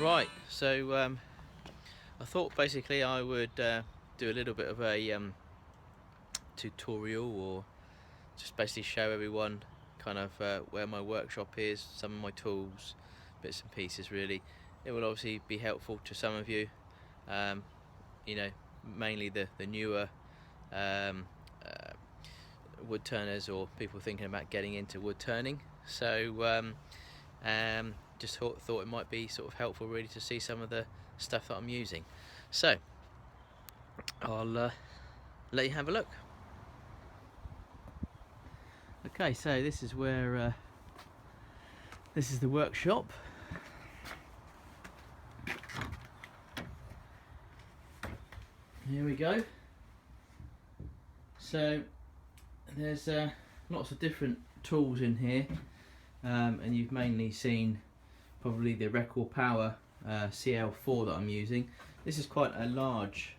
Right, so I thought basically I would do a little bit of a tutorial, or just basically show everyone kind of where my workshop is, some of my tools, bits and pieces really. It will obviously be helpful to some of you, you know, mainly the newer wood turners or people thinking about getting into wood turning. So just thought it might be sort of helpful really to see some of the stuff that I'm using. So I'll let you have a look. Okay, so this is where this is the workshop. Here we go. So there's lots of different tools in here, and you've mainly seen probably the Record Power CL4 that I'm using. This is quite a large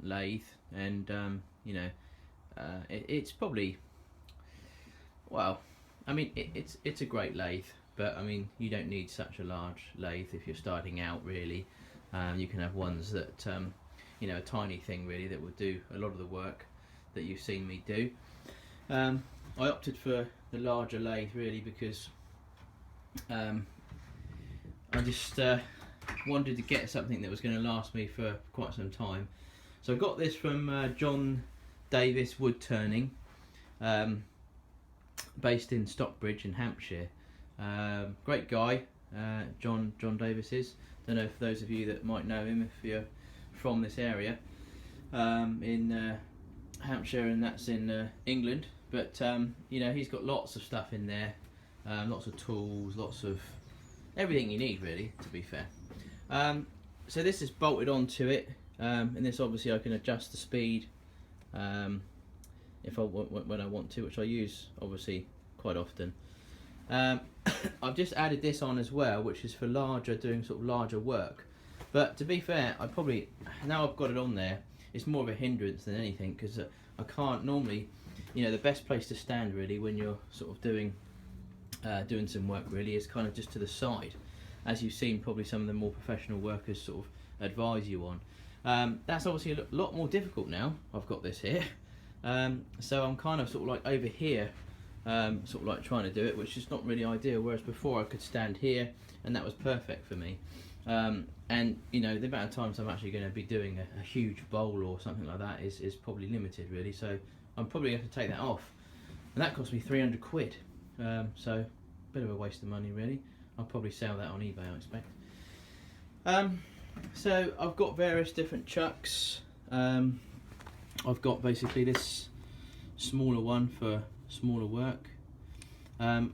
lathe, and you know, it's probably, well, I mean it's a great lathe, but I mean you don't need such a large lathe if you're starting out really. You can have ones that you know, a tiny thing really that will do a lot of the work that you've seen me do. I opted for the larger lathe really because I just wanted to get something that was going to last me for quite some time. So I got this from John Davis Wood Turning, based in Stockbridge in Hampshire. Great guy, John Davis is. Don't know if those of you that might know him, if you're from this area in Hampshire, and that's in England. But you know, he's got lots of stuff in there, lots of tools, lots of everything you need really, to be fair. So this is bolted onto it, and this obviously I can adjust the speed if when I want to, which I use obviously quite often. I've just added this on as well, which is for doing sort of larger work. But to be fair, I probably, now I've got it on there, it's more of a hindrance than anything, because I can't normally, you know, the best place to stand really when you're sort of doing some work really is kind of just to the side, as you've seen probably some of the more professional workers sort of advise you on. That's obviously a lot more difficult now. I've got this here, so I'm kind of sort of like over here, sort of like trying to do it, which is not really ideal, whereas before I could stand here and that was perfect for me. And you know, the amount of times I'm actually going to be doing a huge bowl or something like that is probably limited really, so I'm probably going to have to take that off, and that cost me 300 quid, so a bit of a waste of money really. I'll probably sell that on eBay, I expect. So I've got various different chucks. I've got basically this smaller one for smaller work. I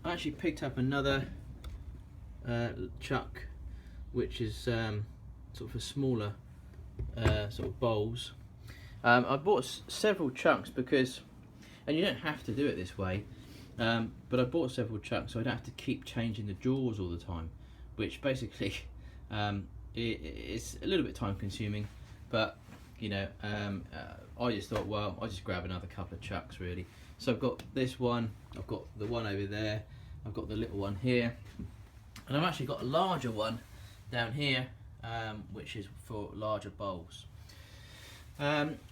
actually picked up another chuck which is sort of for smaller sort of bowls. I bought several chucks because, and you don't have to do it this way, but I bought several chucks so I'd have to keep changing the jaws all the time, which basically it's a little bit time consuming. But you know, I just thought, well, I'll just grab another couple of chucks really. So I've got this one, I've got the one over there, I've got the little one here, and I've actually got a larger one down here, which is for larger bowls.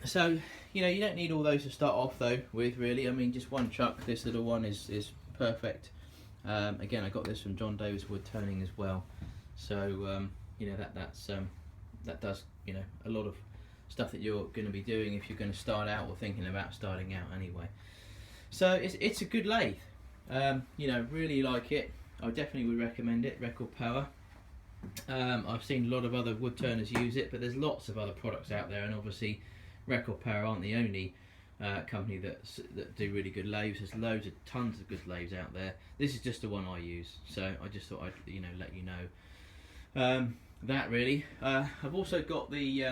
So you know, you don't need all those to start off though with really. I mean, just one chuck, this little one is perfect. Again, I got this from John Davis Wood Turning as well. So you know, that does, you know, a lot of stuff that you're going to be doing if you're going to start out or thinking about starting out anyway. So it's a good lathe. You know, really like it. I definitely would recommend it. Record Power. I've seen a lot of other wood turners use it, but there's lots of other products out there, and obviously Record Power aren't the only company that do really good lathes. There's tons of good lathes out there. This is just the one I use, so I just thought I'd, you know, let you know that really. I've also got the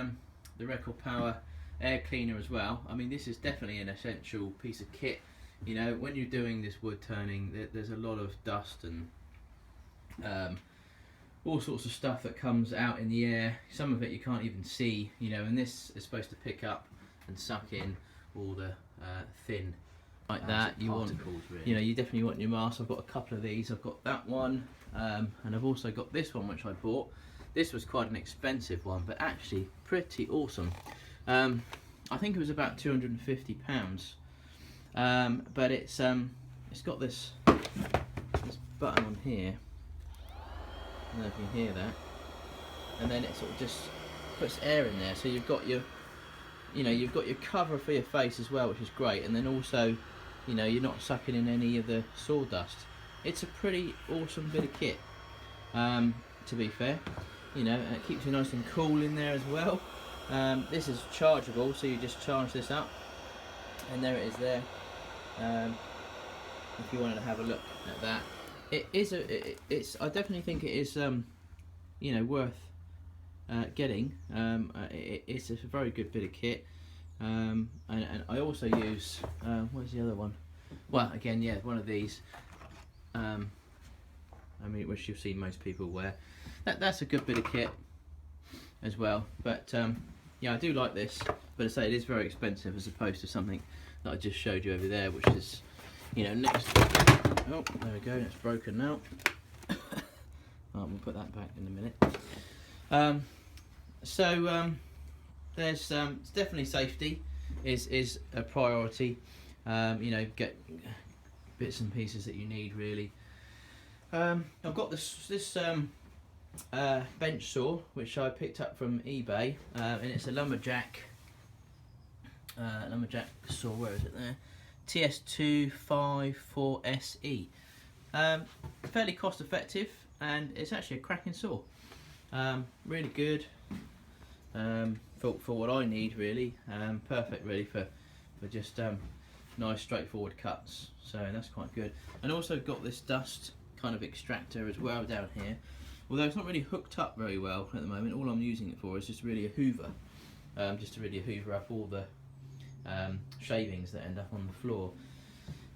Record Power air cleaner as well. I mean, this is definitely an essential piece of kit. You know, when you're doing this wood turning, there's a lot of dust and all sorts of stuff that comes out in the air. Some of it you can't even see, you know, and this is supposed to pick up and suck in all the thin like that. You want, really. you know, you definitely want your mask. I've got a couple of these. I've got that one, and I've also got this one which I bought. This was quite an expensive one, but actually pretty awesome. I think it was about £250, but it's got this button on here. I don't know if you can hear that, and then it sort of just puts air in there, so you've got your, you know, you've got your cover for your face as well, which is great, and then also, you know, you're not sucking in any of the sawdust. It's a pretty awesome bit of kit, to be fair. You know, and it keeps you nice and cool in there as well. This is chargeable, so you just charge this up, and there it is there. If you wanted to have a look at that, it is it's I definitely think it is you know, worth getting. It's a very good bit of kit, and I also use where's the other one? Well, again, yeah, one of these. I mean, which you've seen most people wear. That's a good bit of kit as well. But yeah, I do like this. But I say it is very expensive as opposed to something that I just showed you over there, which is, you know, next. Oh, there we go. It's broken now. Right, we'll put that back in a minute. There's it's definitely safety is a priority. You know, get bits and pieces that you need really. I've got this bench saw which I picked up from eBay, and it's a lumberjack saw. Where is it there? TS254SE. Fairly cost effective, and it's actually a cracking saw. Really good for what I need really. Perfect really for just nice straightforward cuts, so that's quite good. And also got this dust kind of extractor as well down here, although it's not really hooked up very well at the moment. All I'm using it for is just really a hoover, just to really hoover up all the shavings that end up on the floor.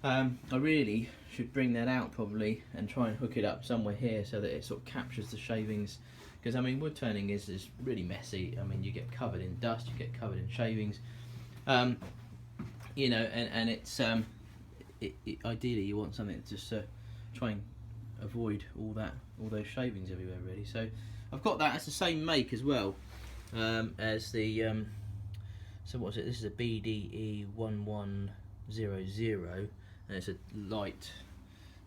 I really should bring that out probably and try and hook it up somewhere here so that it sort of captures the shavings, because I mean, wood turning is really messy. I mean, you get covered in dust, you get covered in shavings, you know, and it's ideally you want something to just try and avoid all those shavings everywhere really. So I've got that. It's the same make as well as the so what's it, this is a BDE 1100, and it's a light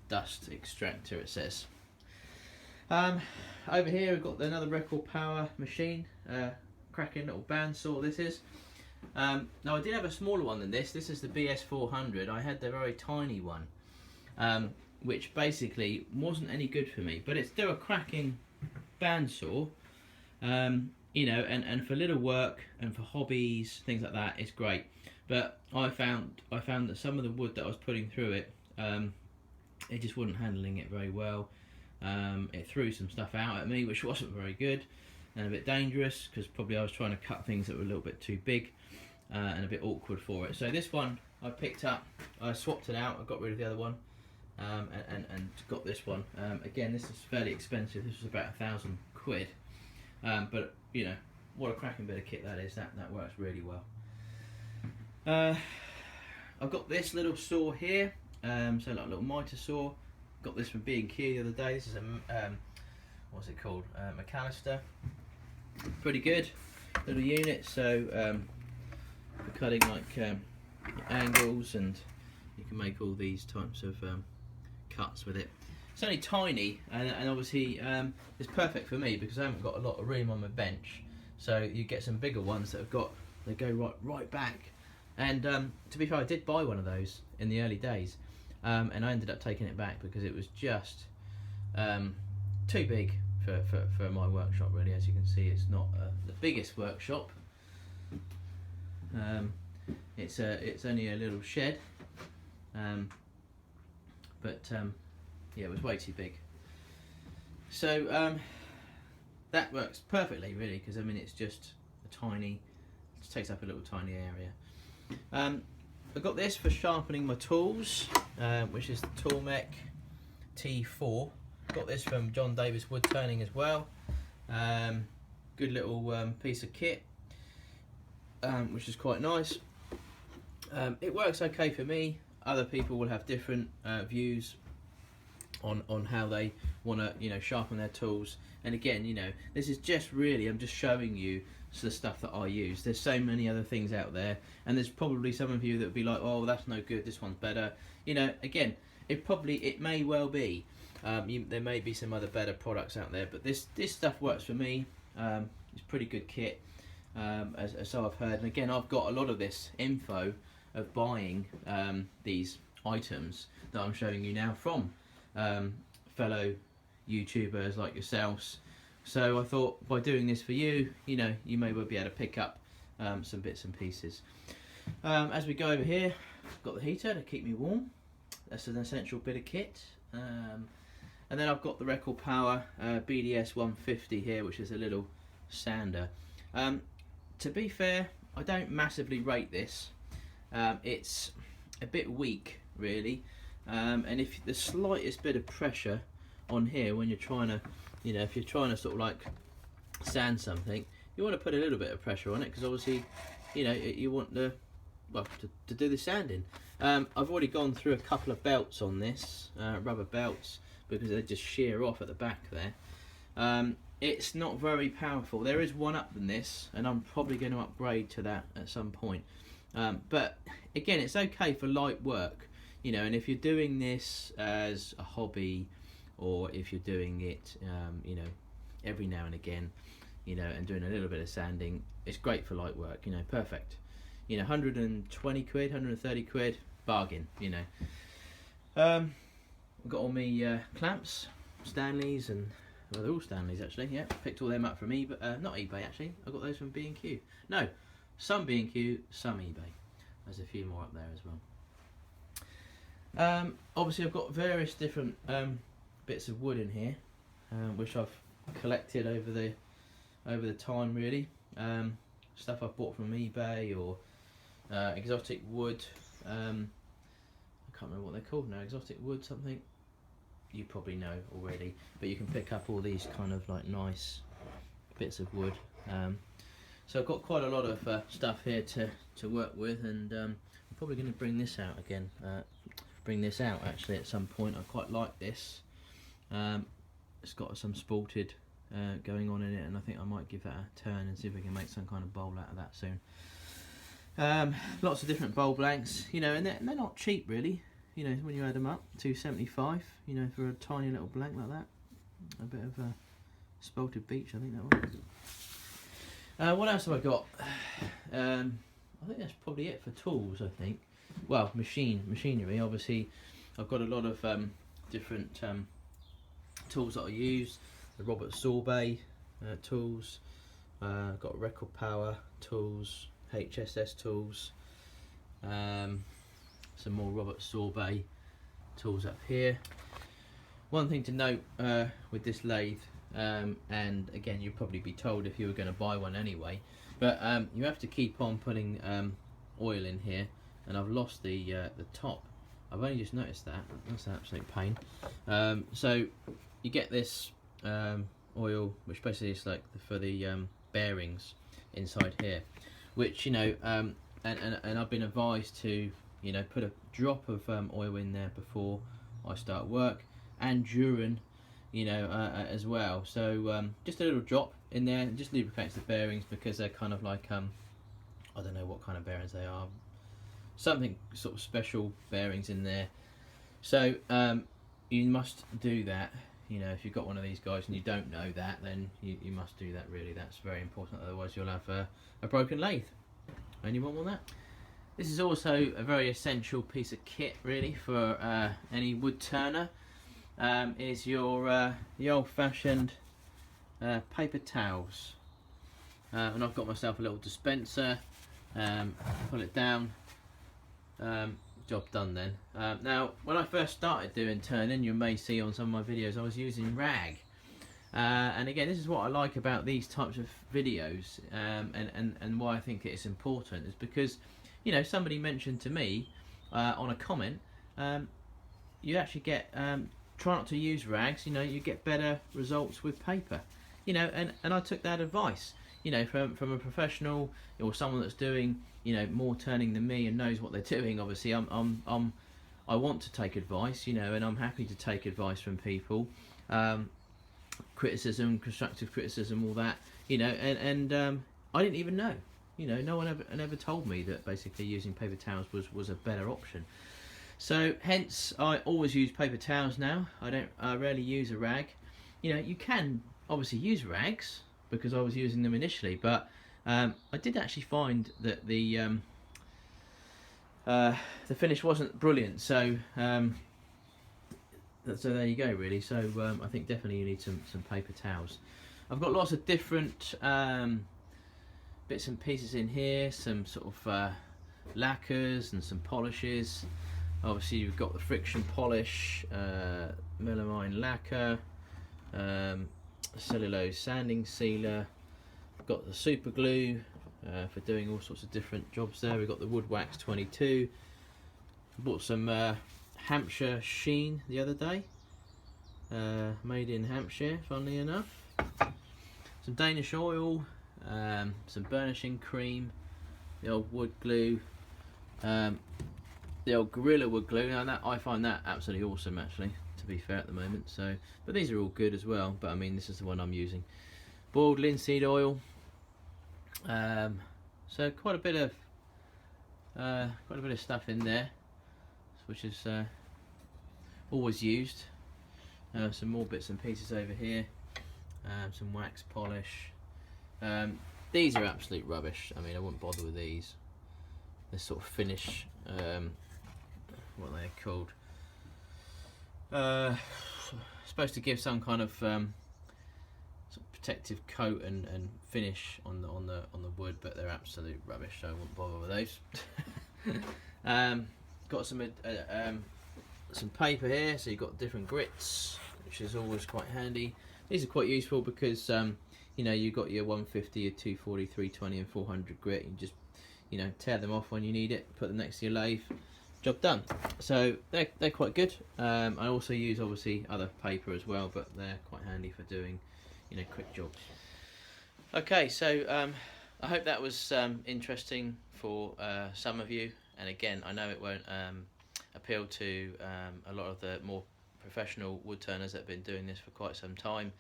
dust extractor, it says. Over here we've got another record power machine, cracking little bandsaw this is. Now I did have a smaller one than this. This is the BS400. I had the very tiny one, which basically wasn't any good for me, but it's still a cracking bandsaw. You know, and for little work and for hobbies, things like that, it's great. But I found that some of the wood that I was putting through it, it just wasn't handling it very well. It threw some stuff out at me, which wasn't very good and a bit dangerous, because probably I was trying to cut things that were a little bit too big and a bit awkward for it. So this one I picked up, I swapped it out, I got rid of the other one, and got this one. Again, this is fairly expensive. This was about £1,000, but you know, what a cracking bit of kit that is. That works really well. I've got this little saw here, so like a little mitre saw. Got this from B&Q the other day. This is a what's it called? McAllister. Pretty good little unit. So for cutting like angles, and you can make all these types of cuts with it. It's only tiny, and obviously it's perfect for me because I haven't got a lot of room on my bench. So you get some bigger ones that have got, they go right back. And to be fair, I did buy one of those in the early days, and I ended up taking it back because it was just too big for my workshop really. As you can see, it's not the biggest workshop. It's only a little shed, but yeah, it was way too big. So that works perfectly really, because I mean it's just a tiny, it takes up a little tiny area. I've got this for sharpening my tools, which is the Toolmech T4. Got this from John Davis Wood Turning as well. Good little piece of kit, which is quite nice. It works okay for me. other people will have different views on how they want to, you know, sharpen their tools. And again, you know, this is just really, I'm just showing you the stuff that I use. There's so many other things out there, and there's probably some of you that would be like, oh, that's no good, this one's better. You know, again, it may well be. There may be some other better products out there, but this stuff works for me. It's pretty good kit, as so I've heard. And again, I've got a lot of this info of buying these items that I'm showing you now from fellow YouTubers like yourselves. So I thought by doing this for you, you know, you may well be able to pick up some bits and pieces. As we go over here, I've got the heater to keep me warm. That's an essential bit of kit. And then I've got the Record Power BDS 150 here, which is a little sander. To be fair, I don't massively rate this. It's a bit weak, really. And if the slightest bit of pressure on here when you're trying to, you know, if you're trying to sort of like sand something, you want to put a little bit of pressure on it, because obviously, you know, you want to do the sanding. I've already gone through a couple of belts on this, rubber belts, because they just shear off at the back there. It's not very powerful. There is one up than this, and I'm probably going to upgrade to that at some point. But again, it's okay for light work, you know, and if you're doing this as a hobby, or if you're doing it, you know, every now and again, you know, and doing a little bit of sanding, it's great for light work, you know, perfect. You know, 120 quid, 130 quid, bargain, you know. I've got all my clamps, Stanleys, and well, they're all Stanleys actually, yeah. Picked all them up from eBay, not eBay actually, I got those from B&Q. No, some B&Q, some eBay. There's a few more up there as well. Obviously I've got various different bits of wood in here, which I've collected over the time, really. Stuff I've bought from eBay, or exotic wood. I can't remember what they're called now. Exotic wood something. You probably know already, but you can pick up all these kind of like nice bits of wood. So I've got quite a lot of stuff here to work with, and I'm probably going to bring this out again. Bring this out actually at some point. I quite like this. It's got some sported going on in it, and I think I might give that a turn and see if we can make some kind of bowl out of that soon. Lots of different bowl blanks, you know, and they're not cheap really, you know, when you add them up. $2.75, you know, for a tiny little blank like that. A bit of a spalted beach, I think that one. What else have I got? I think that's probably it for tools, I think. Well, machinery, obviously I've got a lot of different tools that I use. The Robert Sorbet tools, got Record Power tools, HSS tools, some more Robert Sorbet tools up here. One thing to note with this lathe, and again you'll probably be told if you were going to buy one anyway, but you have to keep on putting oil in here, and I've lost the top. I've only just noticed that. That's an absolute pain. So you get this oil, which basically is like for the bearings inside here, which, you know, and I've been advised to, you know, put a drop of oil in there before I start work and during, you know, as well. So just a little drop in there, and just lubricates the bearings, because they're kind of like I don't know what kind of bearings they are, something sort of special bearings in there. So you must do that. You know, if you've got one of these guys and you don't know that, then you must do that, really. That's very important, otherwise you'll have a broken lathe, and you won't want that. This is also a very essential piece of kit, really, for any wood turner. Is your the old-fashioned paper towels. And I've got myself a little dispenser. Pull it down. Job done then. Now, when I first started doing turning, you may see on some of my videos I was using rag. And again, this is what I like about these types of videos, and why I think it's important is because, you know, somebody mentioned to me on a comment, you actually get try not to use rags. You know, you get better results with paper. You know, and I took that advice, you know, from a professional or someone that's doing, you know, more turning than me and knows what they're doing. Obviously, I'm I want to take advice, you know, and I'm happy to take advice from people, criticism, constructive criticism, all that, you know, and I didn't even know, you know, no one ever told me that basically using paper towels was a better option. So hence I always use paper towels now. I rarely use a rag. You know, you can obviously use rags because I was using them initially, but I did actually find that the finish wasn't brilliant. So so there you go, really. So I think definitely you need some paper towels. I've got lots of different bits and pieces in here, some sort of lacquers and some polishes. Obviously you've got the friction polish, melamine lacquer, cellulose sanding sealer. I've got the super glue for doing all sorts of different jobs there. We've got the wood wax 22. Bought some Hampshire sheen the other day, made in Hampshire, funnily enough. Some Danish oil, some burnishing cream, the old wood glue, the old Gorilla wood glue. Now that I find that absolutely awesome, actually, to be fair, at the moment. So, but these are all good as well. But I mean, this is the one I'm using. Boiled linseed oil. So quite a bit of stuff in there, which is always used. Some more bits and pieces over here. Some wax polish. These are absolute rubbish. I mean, I wouldn't bother with these. This sort of finish. What are they called? Supposed to give some kind of sort of protective coat and finish on the wood, but they're absolute rubbish, so I wouldn't bother with those. Got some paper here, so you've got different grits, which is always quite handy. These are quite useful because you know, you've got your 150, your 240, 320 and 400 grit. You just, you know, tear them off when you need it, put them next to your lathe, job done. So they're quite good. I also use obviously other paper as well, but they're quite handy for doing, you know, quick jobs. Okay, so I hope that was interesting for some of you, and again, I know it won't appeal to a lot of the more professional wood turners that have been doing this for quite some time,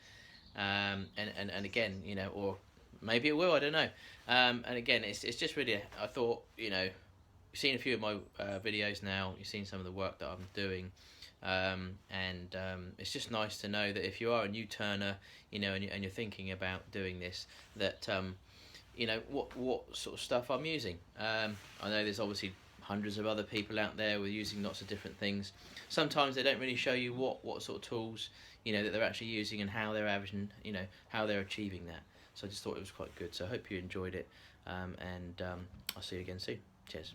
and again, you know, or maybe it will, I don't know. And again, it's just really, I thought, you know, you've seen a few of my videos now, you've seen some of the work that I'm doing, and it's just nice to know that if you are a new turner, you know, and you're thinking about doing this, that you know what sort of stuff I'm using. I know there's obviously hundreds of other people out there with using lots of different things. Sometimes they don't really show you what sort of tools, you know, that they're actually using and how they're averaging, you know, how they're achieving that. So I just thought it was quite good. So I hope you enjoyed it, and I'll see you again soon. Cheers.